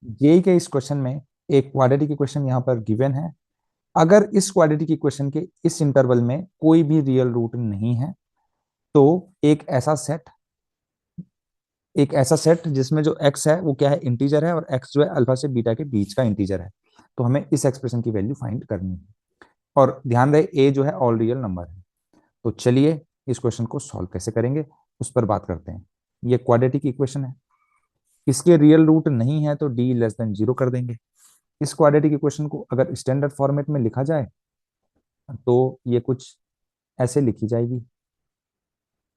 JEE के इस question में एक क्वाड्रेटिक इक्वेशन यहाँ पर गिवन है। अगर इस क्वाड्रेटिक इक्वेशन के इस इंटरवल में कोई भी रियल रूट नहीं है, तो एक ऐसा सेट जिसमें जो x है वो क्या है, इंटीजर है, और x जो है अल्फा से बीटा के बीच का इंटीजर है। तो हमें इस एक्सप्रेशन की वैल्यू फाइंड करनी है। और ध्यान रहे a जो है ऑल रियल नंबर है। तो चलिए इस क्वेश्चन को सॉल्व कैसे करेंगे उस पर बात करते हैं। ये क्वाड्रेटिक इक्वेशन है, इसके रियल रूट नहीं है तो d लेस देन 0 कर देंगे। इस क्वाड्रेटिक इक्वेशन को अगर स्टैंडर्ड फॉर्मेट में लिखा जाए तो ये कुछ ऐसे लिखी जाएगी।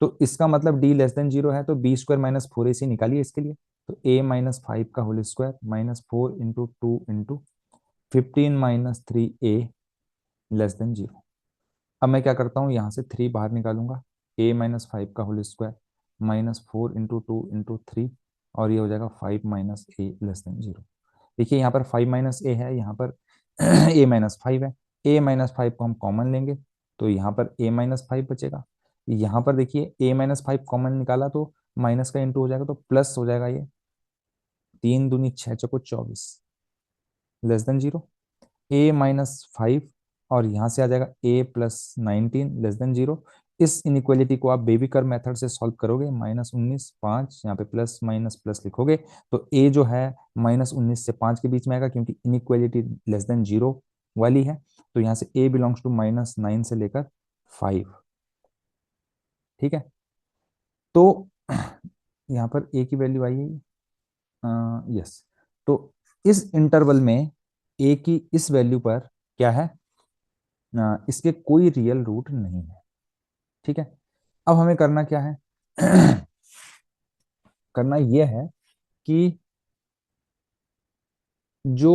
तो इसका मतलब d लेस देन 0 है, तो B square minus four A C निकालिए इसके लिए। तो a माइनस फाइव का whole square minus four into two into 15 - 3a less than 0। अब मैं क्या करता हूँ, यहाँ से 3 बाहर निकालूंगा। a माइनस फाइव का whole square minus four into two into three, और ये हो जाएगा 5 माइनस ए लेस देन 0। देखिए यहाँ पर 5 माइनस ए है, यहाँ पर a माइनस फाइव है। a माइनस फाइव को हम कॉमन लेंगे तो यहाँ पर a माइनस फाइव बचेगा। यहाँ पर देखिए a माइनस फाइव कॉमन निकाला तो माइनस का इंटू हो जाएगा तो प्लस हो जाएगा। ये 3 दूनी 6 चौको 24 less than 0। a minus five और यहाँ से आ जाएगा a प्लस 19 लेस देन 0। इस इनइक्वालिटी को आप बेबी कर्व मेथड से सॉल्व करोगे, -19 5 यहाँ पे प्लस माइनस प्लस लिखोगे तो a जो है -19 से 5 के बीच में आएगा, क्योंकि इनइक्वालिटी लेस देन 0 वाली है। तो यहाँ से a बिलोंग्स टू -9 से लेकर 5। ठीक है, तो यहाँ पर a की वैल्यू आई है, यस। तो इस इंटरवल में a की इस वैल्यू पर क्या है, इसके कोई रियल रूट नहीं है। ठीक है, अब हमें करना क्या है करना यह है कि जो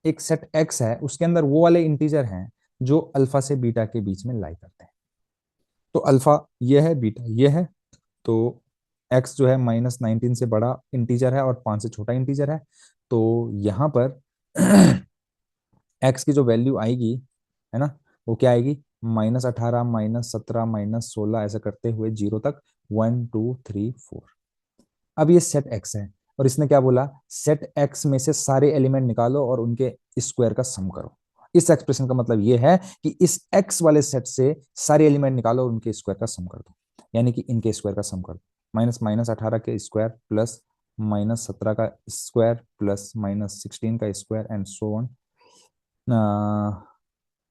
एक सेट x है उसके अंदर वो वाले इंटीजर हैं जो अल्फा से बीटा के बीच में लाई करते हैं। तो अल्फा ये है, बीटा ये है। तो x जो है -19 से बड़ा इंटीजर है और 5 से छोटा इंटीजर है। तो यहाँ पर x की जो वैल्यू आएगी, है ना, वो क्या आएगी, -18 -17 -16 ऐसा करते हुए 0 तक, 1 2 3 4। अब ये सेट x है और इसने क्या बोला, सेट x में से सारे एलिमेंट निकालो और उनके स्क्वायर का सम करो। इस एक्सप्रेशन का मतलब ये है कि इस x वाले सेट से सारे एलिमेंट निकालो और उनके स्क्वायर का सम कर दो, यानी कि इनके स्क्वायर का सम कर दो। -18 के स्क्वायर प्लस -17 का स्क्वायर प्लस -16 का स्क्वायर एंड सो ऑन,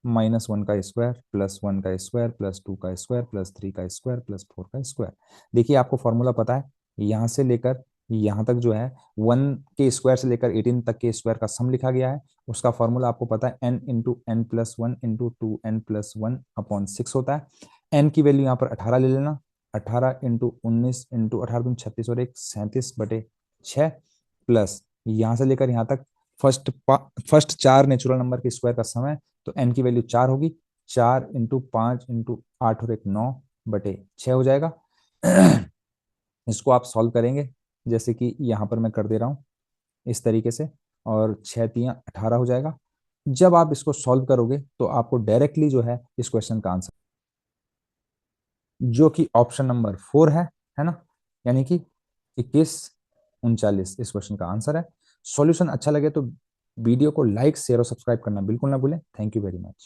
-1 का स्क्वायर प्लस 1 का स्क्वायर प्लस 2 का स्क्वायर प्लस 3 का स्क्वायर प्लस 4 का स्क्वायर। देखिए आपको फॉर्मूला पता है, यहाँ से लेकर यहाँ तक जो है 1 के स्क्वायर से लेकर 18 तक के स्क्वायर का सम लिखा गया है। उसका फॉर्मूला आपको पता है, n into N plus one into two N plus one upon 6 होता है। n की वैल्यू यहाँ पर 18 ले लेना, 18 इंटू 19 इंटू 18 36 और एक 37/6 प्लस यहाँ से लेकर यहाँ तक फर्स्ट 4 नेचुरल नंबर के स्क्वायर का सम है। तो n की वैल्यू 4 होगी, 4 इंटू 5 इंटू 8 और एक 9/6 हो जाएगा। इसको आप सॉल्व करेंगे जैसे कि यहाँ पर मैं कर दे रहा हूँ इस तरीके से, और 6 × 3 = 18 हो जाएगा। जब आप इसको सॉल्व करोगे तो आपको डायरेक्टली जो है इस क्वेश्चन का आंसर, जो कि ऑप्शन नंबर 4 है ना, यानी कि 21 39 इस क्वेश्चन का आंसर है। सॉल्यूशन अच्छा लगे तो वीडियो को लाइक शेयर और सब्सक्राइब करना बिल्कुल ना भूलें। Thank you very much.